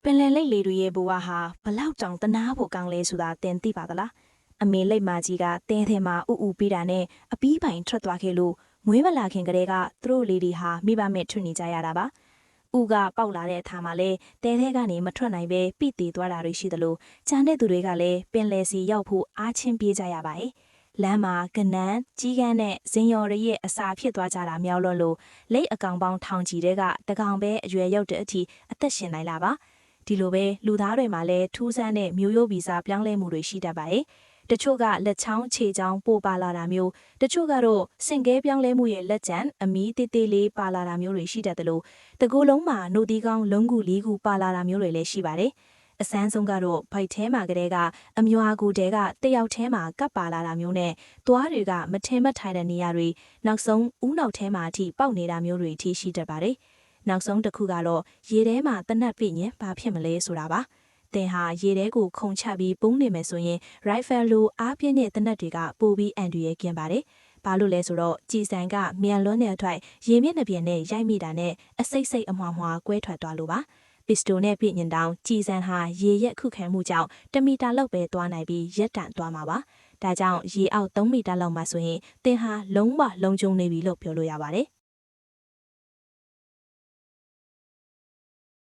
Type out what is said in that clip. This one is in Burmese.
ပင်လယ်လိပ်လေတွေရဲ့ဘဝဟာဘလောက်တောင်တနာဖို့ကောင်းလဲဆိုတာတင်သိပါသလားအမေလိပ်မာကြီးကတဲထဲမှာဥဥပေးတာနဲ့အပီးပိုင်ထွက်သွားခဲ့လို့မွေးမလာခင်ကတည်းကသူတို့လေးတွေဟာမိဘမဲ့ထွက်နေကြရတာပါဥကပေါက်လာတဲ့အခါမှာလဲတဲထဲကနေမထွက်နိုင်ပဲပြစ်တည်သွားတာတွေရှိသလိုကျန်တဲ့သူတွေကလည်းပင်လယ်စီရောက်ဖို့အားချင်းပြေးကြရပါတယ်လမ်းမှာကနန်းကြီးကန်းနဲ့ဇင်ယော်ရရဲ့အစာဖြစ်သွားကြတာမြောက်လွန်းလို့လိပ်အကောင်ပေါင်းထောင်ချီတဲ့ကတကောင်ပဲအရွယ်ရောက်တဲ့အထိအသက်ရှင်နိုင်လာပါဒီလိုပဲလူသားတွေမှာလည်းထူးဆန်းတဲ့မျိုးရိုးဗီဇပြောင်းလဲမှုတွေရှိတတ်ပါတယ်။တချို့ကလက်ချောင်းခြေချောင်းပိုပါလာတာမျိုးတချို့ကတော့စင်ကဲပြောင်းလဲမှုရဲ့လက်ကျန်အမီးတေးသေးလေးပါလာတာမျိုးတွေရှိတတ်တယ်လို့တကူလုံးမှာနှုတ်သီးကောင်းလုံးကူလေးကူပါလာတာမျိုးတွေလည်းရှိပါတယ်။အစမ်းဆုံးကတော့ဘိုက်ထဲမှာကလေးကအမြွာကူတဲကတယောက်ထဲမှာကပ်ပါလာတာမျိုးနဲ့သွားတွေကမထင်မှတ်ထိုင်တဲ့နေရာတွေနောက်ဆုံးဦးနောက်ထဲမှာအထိပေါက်နေတာမျိုးတွေထိရှိတတ်ပါတယ်။နောက်ဆုံးတစ်ခုကတော့ရေထဲမှာတနတ်ပြည့်ရင်ဘာဖြစ်မလဲဆိုတာပါ။သင်ဟာရေထဲကိုခုန်ချပြီးပုန်းနေမယ်ဆိုရင် rifle လိုအားပြင်းတဲ့တနတ်တွေကပိုပြီးအန်တူရဲကင်းပါတယ်။ဘာလို့လဲဆိုတော့ကြည်စံကမြန်လွန်းတဲ့အထွက်ရေမျက်နှာပြင်နဲ့ရိုက်မိတာနဲ့အစိတ်စိတ်အမွှားမွှားကွဲထွက်သွားလို့ပါ။ပစ္စတိုနဲ့ပြည့်ညင်တောင်ကြည်စံဟာရေရက်ခုခံမှုကြောင့်1မီတာလောက်ပဲသွားနိုင်ပြီးရက်တန့်သွားမှာပါ။ဒါကြောင့်ရေအောက်3မီတာလောက်မှဆိုရင်သင်ဟာလုံးဝလုံခြုံနေပြီလို့ပြောလို့ရပါတယ်။